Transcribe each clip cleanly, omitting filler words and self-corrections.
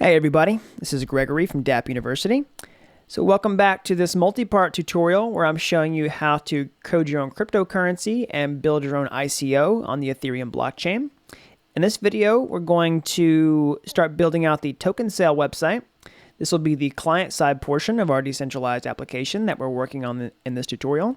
Hey everybody, this is Gregory from Dapp University. So welcome back to this multi-part tutorial where I'm showing you how to code your own cryptocurrency and build your own ICO on the Ethereum blockchain. In this video, we're going to start building out the token sale website. This will be the client-side portion of our decentralized application that we're working on in this tutorial.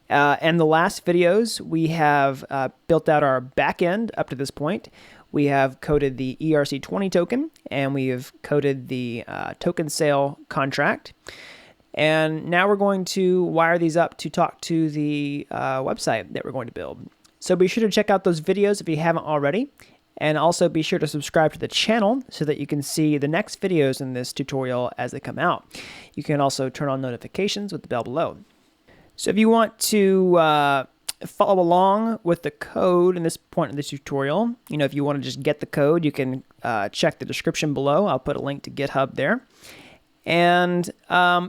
And the last videos, we have built out our backend up to this point. We have coded the ERC20 token, and we have coded the token sale contract. And now we're going to wire these up to talk to the website that we're going to build. So be sure to check out those videos if you haven't already. And also be sure to subscribe to the channel so that you can see the next videos in this tutorial as they come out. You can also turn on notifications with the bell below. So if you want to follow along with the code in this point of the tutorial, if you want to just get the code, you can check the description below. I'll put a link to GitHub there. And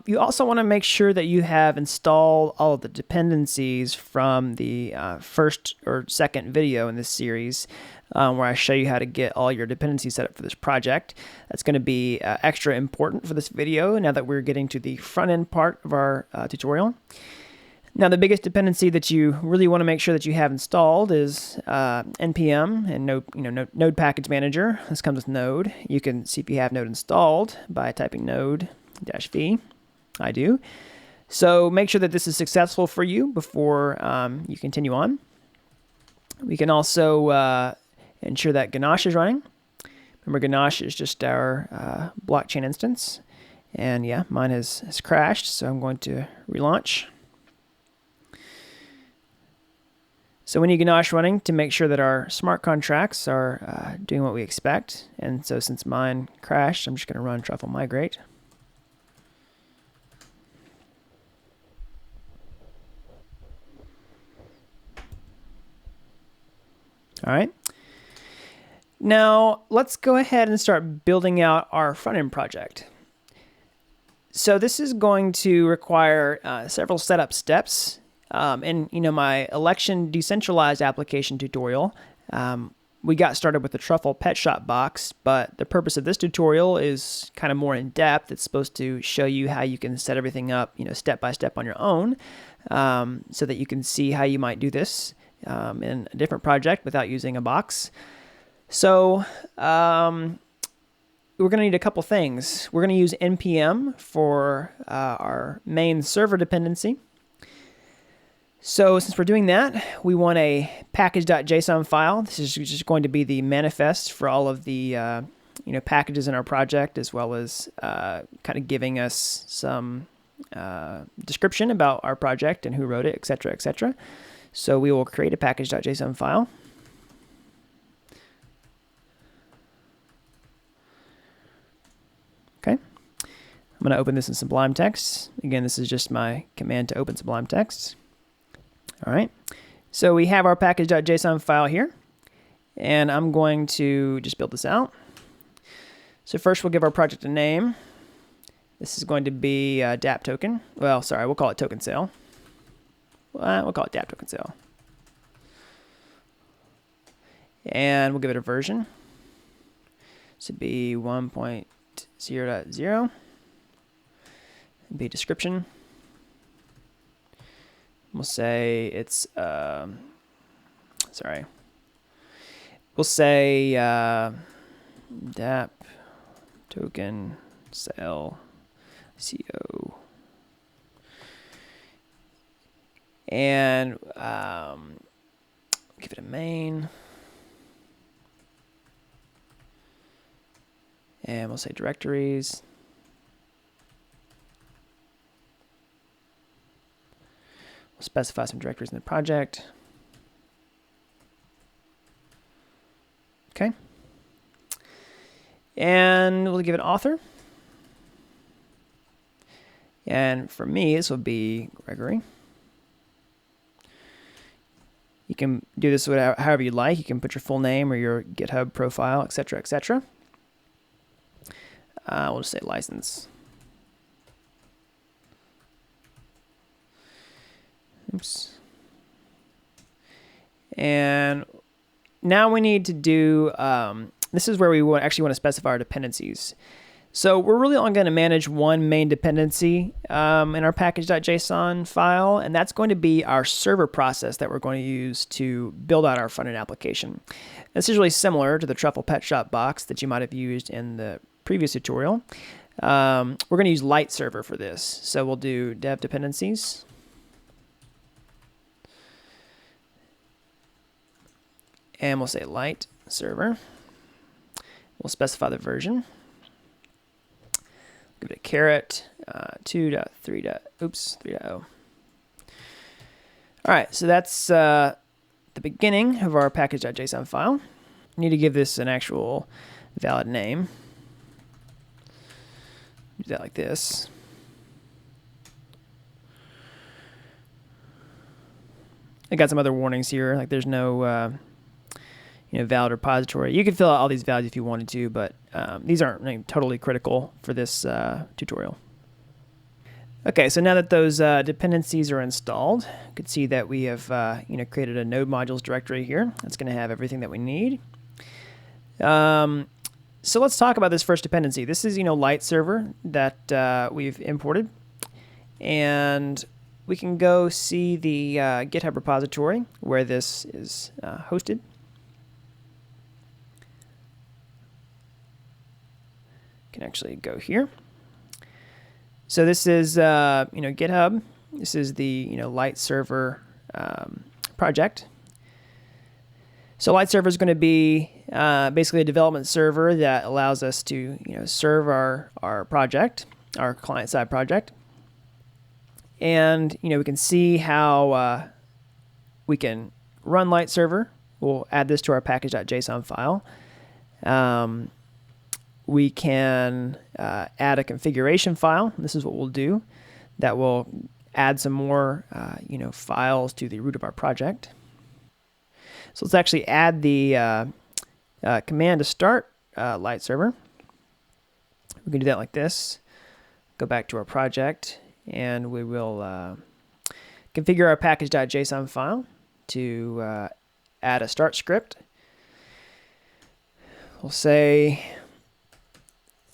you also want to make sure that you have installed all of the dependencies from the first or second video in this series where I show you how to get all your dependencies set up for this project. That's going to be extra important for this video now that we're getting to the front end part of our tutorial. Now, the biggest dependency that you really want to make sure that you have installed is npm and Node Package Manager. This comes with Node. You can see if you have Node installed by typing node-v. I do. So make sure that this is successful for you before you continue on. We can also ensure that Ganache is running. Remember, Ganache is just our blockchain instance. And yeah, mine has crashed, so I'm going to relaunch. So we need Ganache running to make sure that our smart contracts are doing what we expect. And so since mine crashed, I'm just going to run Truffle Migrate. All right. Now let's go ahead and start building out our front-end project. So this is going to require several setup steps. In my election decentralized application tutorial, we got started with the Truffle Pet Shop box, but the purpose of this tutorial is kind of more in depth. It's supposed to show you how you can set everything up, step by step on your own, so that you can see how you might do this in a different project without using a box. So we're going to need a couple things. We're going to use npm for our main server dependency. So since we're doing that, we want a package.json file. This is just going to be the manifest for all of the packages in our project, as well as kind of giving us some description about our project and who wrote it, etc., etc. So we will create a package.json file. Okay. I'm going to open this in Sublime Text. Again, this is just my command to open Sublime Text. All right, so we have our package.json file here, and I'm going to just build this out. So first we'll give our project a name. This is going to be Dapp token. Well, sorry, we'll call it token sale. We'll call it Dapp token sale. And we'll give it a version. This would be 1.0.0. Be description. We'll say it's, we'll say Dapp token sale CO. And give it a main. And we'll say directories. We'll specify some directories in the project. Okay. And we'll give it author. And for me, this will be Gregory. You can do this however you like. You can put your full name or your GitHub profile, etc., etc. We'll just say license. Oops. And now we need to do This is where we actually want to specify our dependencies. So we're really only going to manage one main dependency in our package.json file, and that's going to be our server process that we're going to use to build out our front-end application. This is really similar to the Truffle Pet Shop box that you might have used in the previous tutorial. We're going to use light server for this. So we'll do dev dependencies. And we'll say light server. We'll specify the version. Give it a caret 2.3.0. All right, so that's the beginning of our package.json file. We need to give this an actual valid name. Do that like this. I got some other warnings here, like there's no valid repository. You could fill out all these values if you wanted to, but these aren't totally critical for this tutorial. Okay, so now that those dependencies are installed, you can see that we have created a node modules directory here. That's going to have everything that we need. So let's talk about this first dependency. This is light server that we've imported, and we can go see the GitHub repository where this is hosted. Can actually go here. So this is GitHub. This is the light server project. So light server is going to be basically a development server that allows us to serve our project, our client side project, and we can see how we can run light server. We'll add this to our package.json file. We can add a configuration file. This is what we'll do. That will add some more, files to the root of our project. So let's actually add the command to start light server. We can do that like this. Go back to our project, and we will configure our package.json file to add a start script. We'll say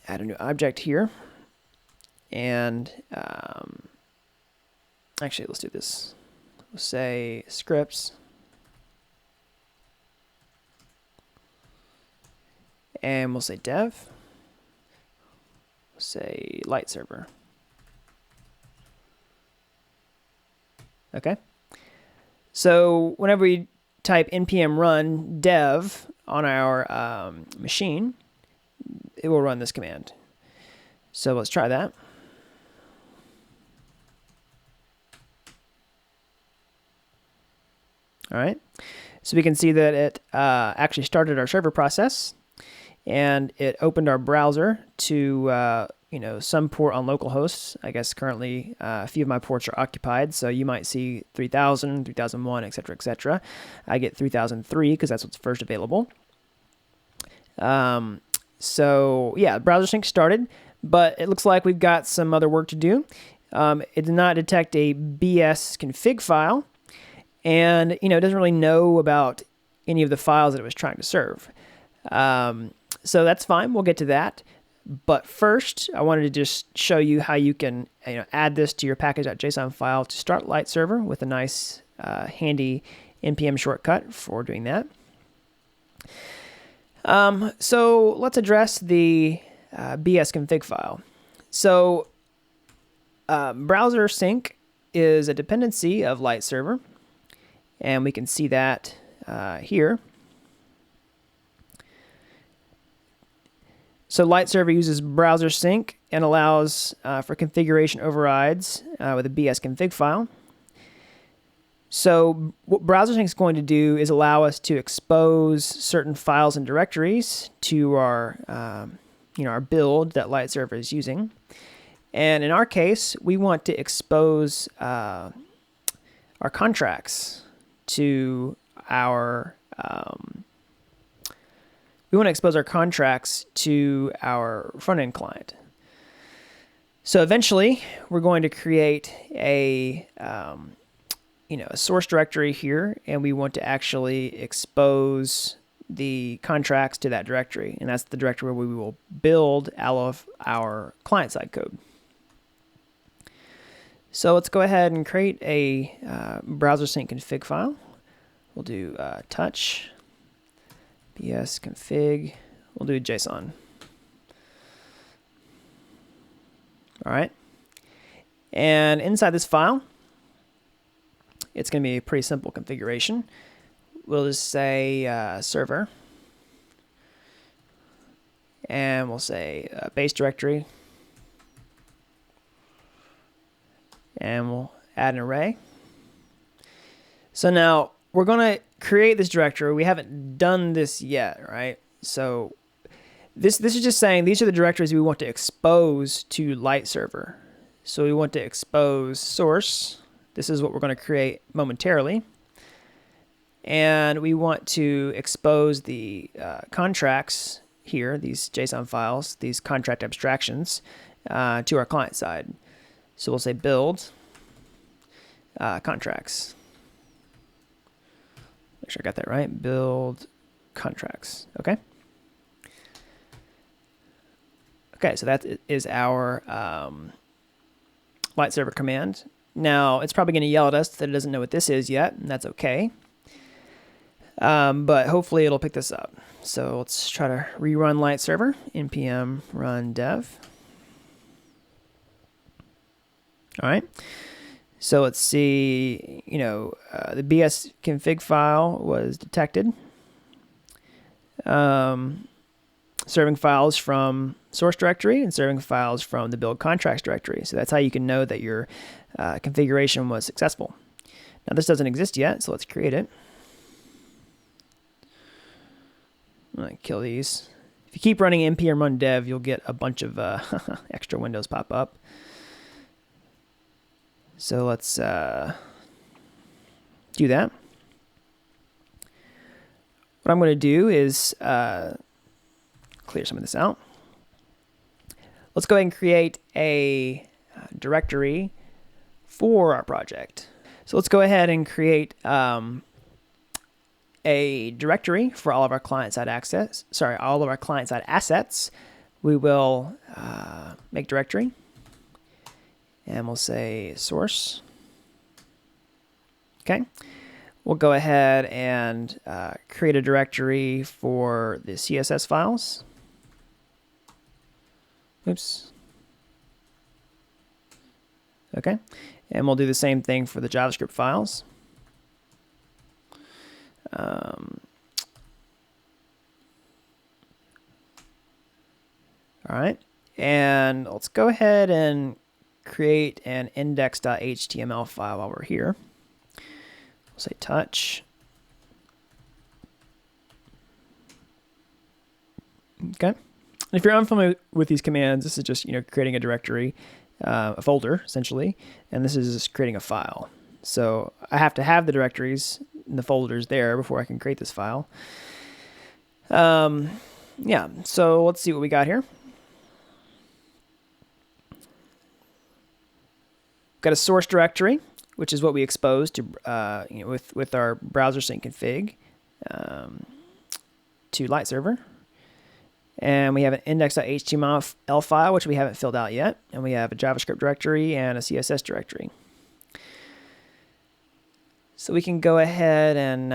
add a new object here, and actually let's do this. We'll say scripts, and we'll say dev. We'll say light server. Okay. So whenever we type npm run dev on our machine, it will run this command. So let's try that. All right. So we can see that it actually started our server process, and it opened our browser to some port on localhost. I guess currently a few of my ports are occupied, so you might see 3000, 3001, etc., etc. I get 3003 because that's what's first available. So yeah, browser sync started, but it looks like we've got some other work to do. It did not detect a BS config file, and it doesn't really know about any of the files that it was trying to serve. So that's fine. We'll get to that. But first, I wanted to just show you how you can add this to your package.json file to start light server with a nice handy npm shortcut for doing that. So let's address the BS config file. So browser sync is a dependency of light server, and we can see that here. So light server uses browser sync and allows for configuration overrides with a BS config file. So what browser sync is going to do is allow us to expose certain files and directories to our our build that light server is using. And in our case, we want to expose our contracts to our front-end client. So eventually, we're going to create a source directory here, and we want to actually expose the contracts to that directory, and that's the directory where we will build all of our client-side code. So let's go ahead and create a browser sync config file. We'll do touch bs config. We'll do JSON. All right. And inside this file, it's going to be a pretty simple configuration. We'll just say server, and we'll say base directory, and we'll add an array. So now we're going to create this directory. We haven't done this yet, right? So this is just saying these are the directories we want to expose to light server. So we want to expose source. This is what we're going to create momentarily. And we want to expose the contracts here, these JSON files, these contract abstractions, to our client side. So we'll say build contracts. Make sure I got that right. Build contracts. Okay. Okay, so that is our light server command. Now, it's probably going to yell at us that it doesn't know what this is yet, and that's okay. But hopefully it'll pick this up. So let's try to rerun light server, npm run dev. All right. So let's see, the BS config file was detected. Serving files from source directory and serving files from the build contracts directory. So that's how you can know that your configuration was successful. Now this doesn't exist yet, so let's create it. I'm going to kill these. If you keep running npm run dev, you'll get a bunch of extra windows pop up. So let's do that. What I'm going to do is clear some of this out. Let's go ahead and create a directory for our project. So let's go ahead and create a directory for all of our client-side access. Sorry, all of our client-side assets. We will make directory, and we'll say source. Okay. We'll go ahead and create a directory for the CSS files. Oops. Okay. And we'll do the same thing for the JavaScript files. All right. And let's go ahead and create an index.html file while we're here. We'll say touch. Okay. And if you're unfamiliar with these commands, this is just creating a directory, a folder essentially, and this is just creating a file. So I have to have the directories and the folders there before I can create this file. Yeah. So let's see what we got here. Got a source directory, which is what we exposed to, with our browser sync config to light server. And we have an index.html file, which we haven't filled out yet. And we have a JavaScript directory and a CSS directory. So we can go ahead and,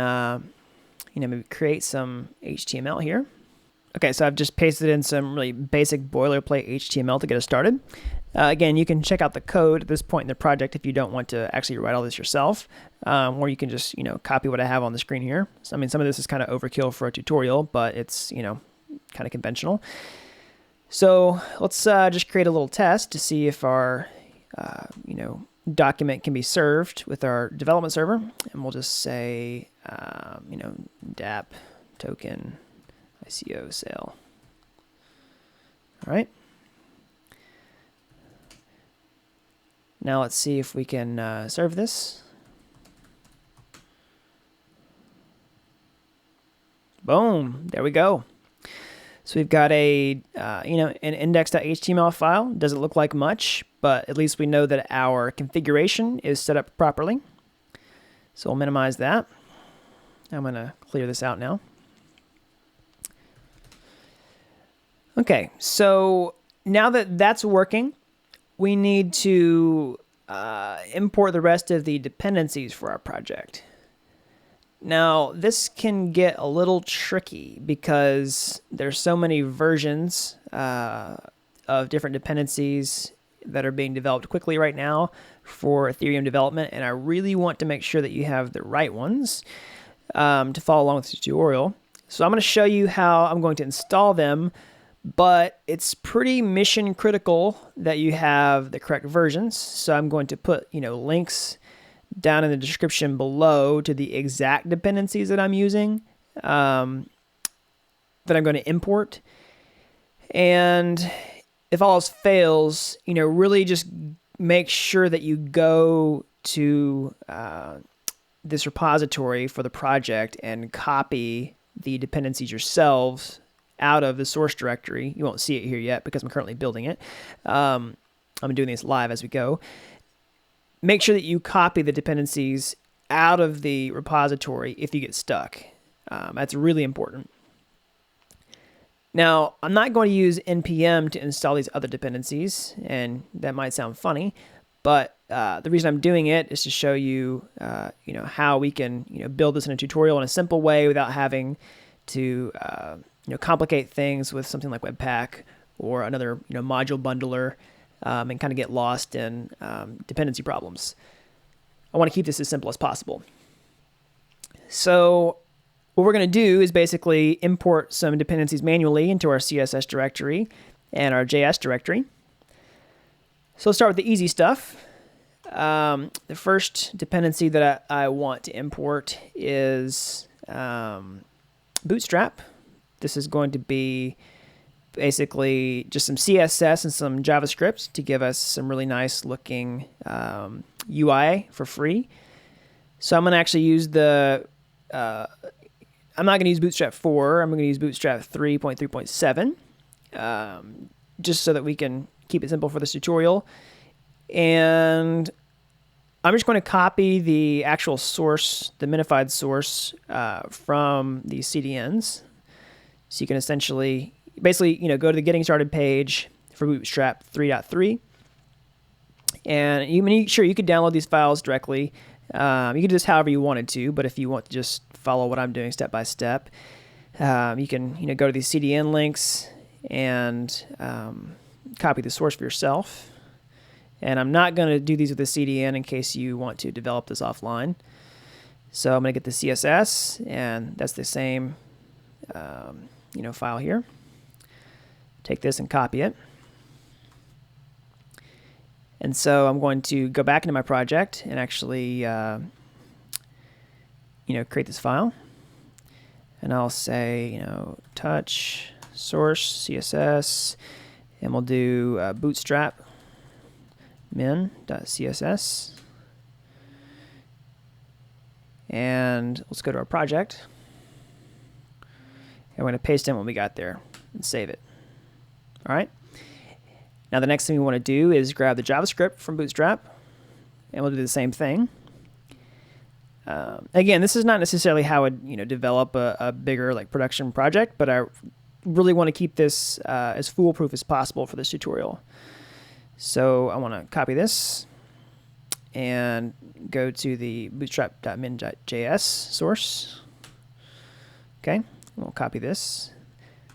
maybe create some HTML here. Okay, so I've just pasted in some really basic boilerplate HTML to get us started. Again, you can check out the code at this point in the project if you don't want to actually write all this yourself, or you can just, copy what I have on the screen here. So, I mean, some of this is kind of overkill for a tutorial, but it's, kind of conventional. So let's just create a little test to see if our, document can be served with our development server. And we'll just say, Dapp token ICO sale. All right. Now let's see if we can serve this. Boom, there we go. So we've got a, an index.html file. Doesn't look like much, but at least we know that our configuration is set up properly. So we'll minimize that. I'm going to clear this out now. Okay, so now that that's working, we need to import the rest of the dependencies for our project. Now, this can get a little tricky because there's so many versions of different dependencies that are being developed quickly right now for Ethereum development, and I really want to make sure that you have the right ones to follow along with the tutorial. So I'm going to show you how I'm going to install them, but it's pretty mission critical that you have the correct versions. So I'm going to put, links down in the description below to the exact dependencies that I'm using, that I'm going to import. And if all else fails, really just make sure that you go to this repository for the project and copy the dependencies yourselves out of the source directory. You won't see it here yet because I'm currently building it. I'm doing this live as we go. Make sure that you copy the dependencies out of the repository if you get stuck. That's really important. Now, I'm not going to use npm to install these other dependencies, and that might sound funny, but the reason I'm doing it is to show you, how we can, build this in a tutorial in a simple way without having to, complicate things with something like Webpack or another, module bundler, and kind of get lost in dependency problems. I want to keep this as simple as possible. So what we're going to do is basically import some dependencies manually into our CSS directory and our JS directory. So let's start with the easy stuff. The first dependency that I want to import is Bootstrap. This is going to be basically just some CSS and some JavaScript to give us some really nice looking UI for free. So I'm going to actually use I'm not going to use Bootstrap 4. I'm going to use Bootstrap 3.3.7, just so that we can keep it simple for this tutorial. And I'm just going to copy the actual source, the minified source, from these CDNs. So you can essentially, basically, go to the Getting Started page for Bootstrap 3.3. And you make sure you could download these files directly. You can do this however you wanted to, but if you want to just follow what I'm doing step by step, you can go to these CDN links and copy the source for yourself. And I'm not going to do these with the CDN in case you want to develop this offline. So I'm going to get the CSS, and that's the same file here. Take this and copy it. And so I'm going to go back into my project and actually, create this file. And I'll say, touch source CSS, and we'll do bootstrap min.css. And let's go to our project. And we're going to paste in what we got there and save it. All right. Now the next thing we want to do is grab the JavaScript from Bootstrap, and we'll do the same thing. Again, this is not necessarily how I would develop a bigger production project, but I really want to keep this as foolproof as possible for this tutorial. So I want to copy this and go to the bootstrap.min.js source. Okay, we'll copy this.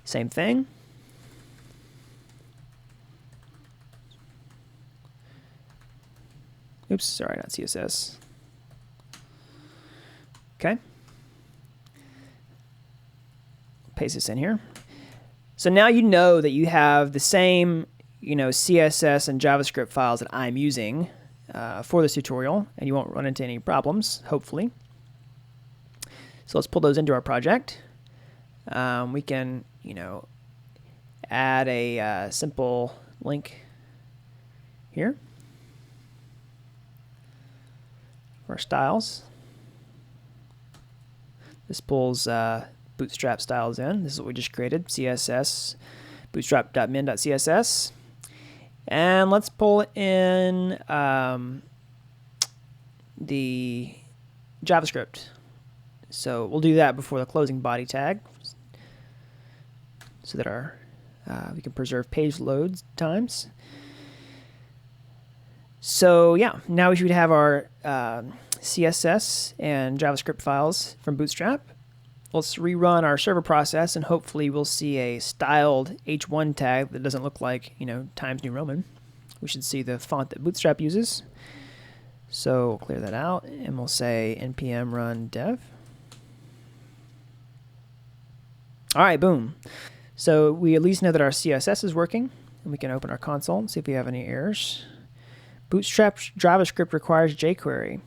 Same thing. Oops, sorry, not CSS. Okay. Paste this in here. So now you know that you have the same, CSS and JavaScript files that I'm using for this tutorial, and you won't run into any problems, hopefully. So let's pull those into our project. We can, add a simple link here for styles. This pulls Bootstrap styles in. This is what we just created, CSS, bootstrap.min.css. And let's pull in the JavaScript. So we'll do that before the closing body tag so that our We can preserve page load times. So yeah, now we should have our CSS and JavaScript files from Bootstrap. Let's rerun our server process, and hopefully we'll see a styled H1 tag that doesn't look like, Times New Roman. We should see the font that Bootstrap uses. So we'll clear that out, and we'll say npm run dev. All right, boom. So we at least know that our CSS is working, and we can open our console and see if we have any errors. Bootstrap JavaScript requires Jquery.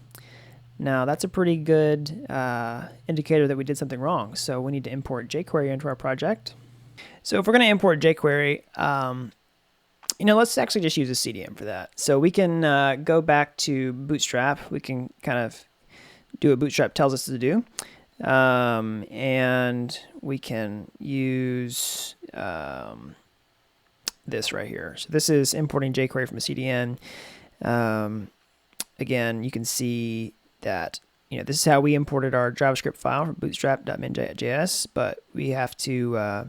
Now that's a pretty good indicator that we did something wrong. So we need to import Jquery into our project. So if we're going to import Jquery, let's actually just use a CDN for that. So we can go back to Bootstrap. We can kind of do what Bootstrap tells us to do. And we can use this right here. So this is importing jQuery from a CDN. Again, you can see that this is how we imported our JavaScript file from bootstrap.min.js, but we have to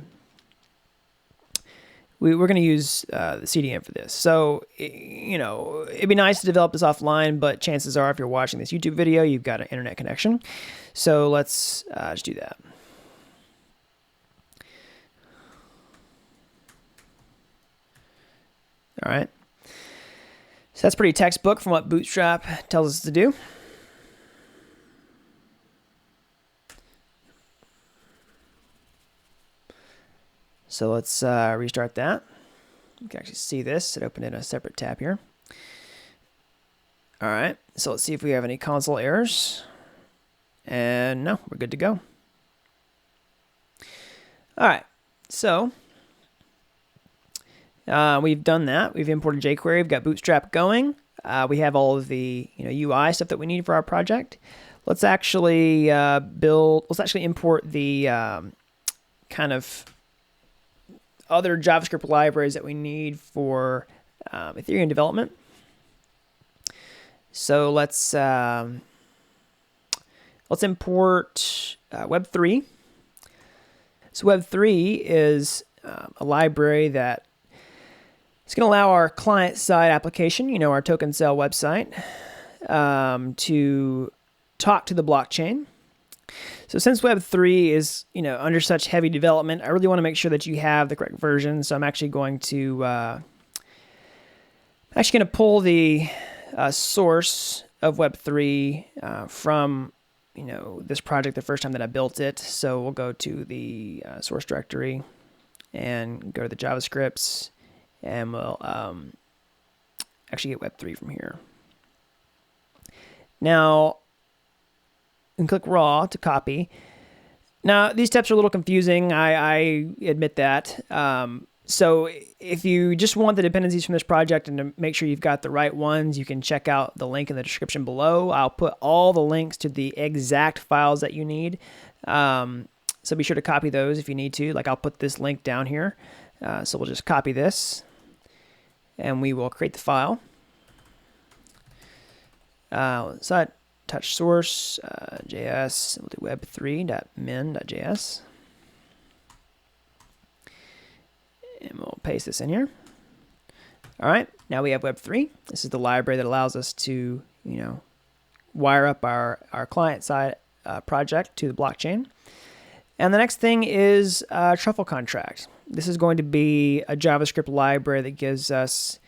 we're going to use the CDN for this. So it'd be nice to develop this offline, but chances are if you're watching this YouTube video, you've got an internet connection. So let's just do that. All right. So that's pretty textbook from what Bootstrap tells us to do. So let's restart that. You can actually see this. It opened in a separate tab here. All right. So let's see if we have any console errors. And no, we're good to go. All right. So we've done that. We've imported jQuery. We've got Bootstrap going. We have all of the UI stuff that we need for our project. Let's actually Let's actually import the kind of other JavaScript libraries that we need for Ethereum development. So let's import Web3. So Web3 is a library that it's going to allow our client-side application, our token sale website, to talk to the blockchain. So since Web3 is, under such heavy development, I really want to make sure that you have the correct version. So I'm actually going to pull the source of Web3 from, this project the first time that I built it. So we'll go to the source directory and go to the JavaScripts, and we'll actually get Web3 from here. Now, and click raw to copy. Now, these steps are a little confusing. I admit that. So if you just want the dependencies from this project and to make sure you've got the right ones, you can check out the link in the description below. I'll put all the links to the exact files that you need. So be sure to copy those if you need to. Like I'll put this link down here. So we'll just copy this and we will create the file. So touch source, JS, we'll do web3.min.js. And we'll paste this in here. All right, now we have Web3. This is the library that allows us to, wire up our client-side project to the blockchain. And the next thing is Truffle Contract. This is going to be a JavaScript library that gives us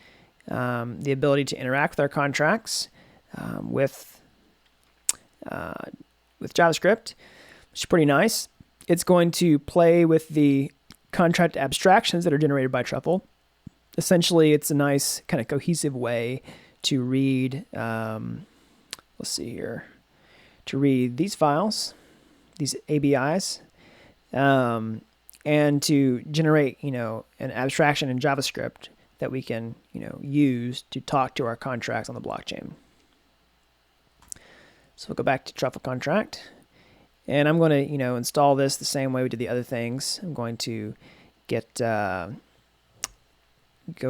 the ability to interact with our contracts with JavaScript, which is pretty nice. It's going to play with the contract abstractions that are generated by Truffle. Essentially, it's a nice kind of cohesive way to read, let's see here, to read these files, these ABIs, and to generate, an abstraction in JavaScript that we can, use to talk to our contracts on the blockchain. So we'll go back to Truffle Contract, and I'm going to, install this the same way we did the other things. I'm going to go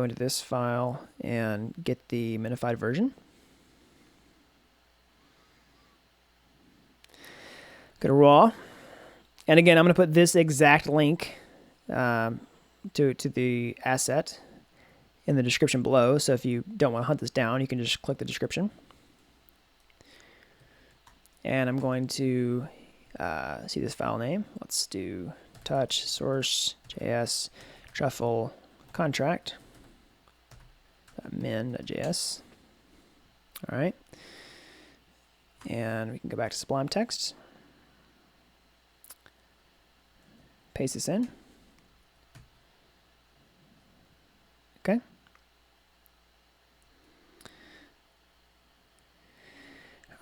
into this file and get the minified version. Go to raw, and again, I'm going to put this exact link to the asset in the description below. So if you don't want to hunt this down, you can just click the description. And I'm going to see this file name. Let's do touch source JS Truffle Contract min.js. All right. And we can go back to Sublime Text. Paste this in. Okay.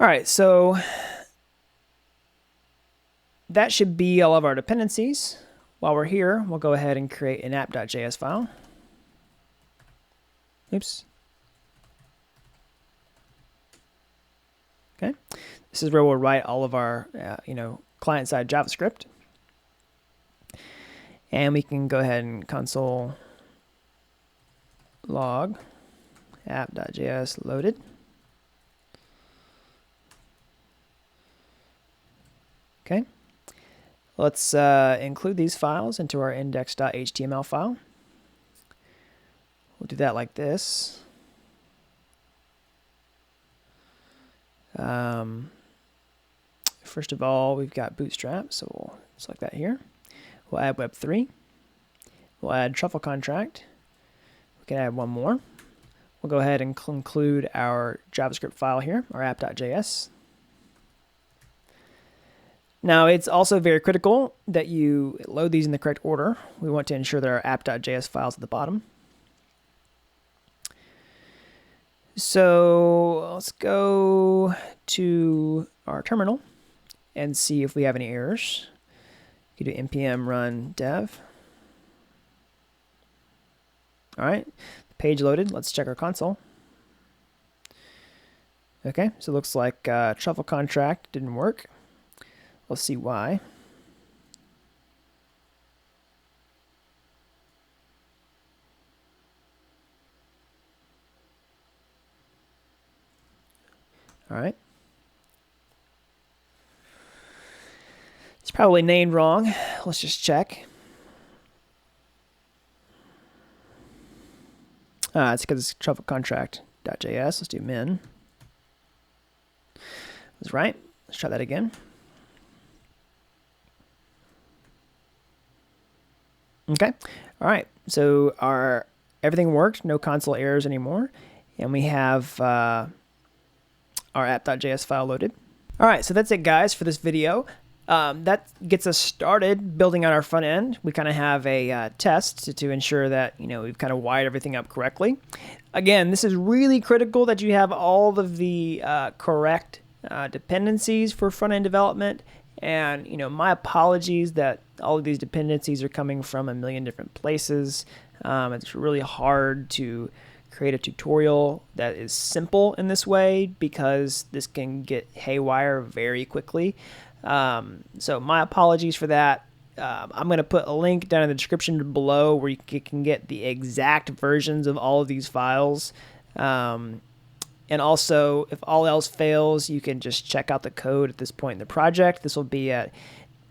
All right, so that should be all of our dependencies. While we're here, we'll go ahead and create an app.js file. Oops. Okay. This is where we'll write all of our, client-side JavaScript. And we can go ahead and console log app.js loaded. Okay. Let's include these files into our index.html file. We'll do that like this. First of all, we've got Bootstrap, so we'll select that here. We'll add Web3. We'll add Truffle Contract. We can add one more. We'll go ahead and include our JavaScript file here, our app.js. Now, it's also very critical that you load these in the correct order. We want to ensure that our app.js file is at the bottom. So let's go to our terminal and see if we have any errors. You can do npm run dev. All right, the page loaded. Let's check our console. Okay, so it looks like Truffle Contract didn't work. Let's see why. All right. It's probably named wrong. Let's just check. It's because it's Truffle Contract.js. Let's do min. That's right. Let's try that again. Okay. All right. So everything worked. No console errors anymore. And we have our app.js file loaded. All right. So that's it, guys, for this video. That gets us started building out our front end. We kind of have a test to ensure that, we've kind of wired everything up correctly. Again, this is really critical that you have all of the correct dependencies for front end development. And, my apologies that all of these dependencies are coming from a million different places. It's really hard to create a tutorial that is simple in this way because this can get haywire very quickly. So my apologies for that. I'm going to put a link down in the description below where you can get the exact versions of all of these files. And also, if all else fails, you can just check out the code at this point in the project. This will be at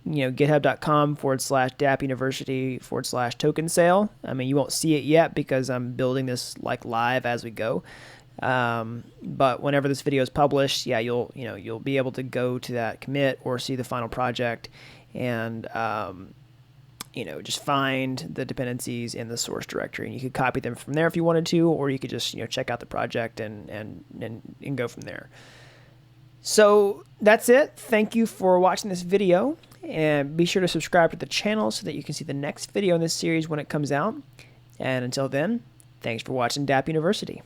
github.com/Dapp University/token sale. I mean, you won't see it yet because I'm building this live as we go. But whenever this video is published, yeah, you'll be able to go to that commit or see the final project and just find the dependencies in the source directory, and you could copy them from there if you wanted to, or you could just check out the project and go from there. So that's it. Thank you for watching this video, and be sure to subscribe to the channel so that you can see the next video in this series when it comes out. And until then, thanks for watching Dapp University.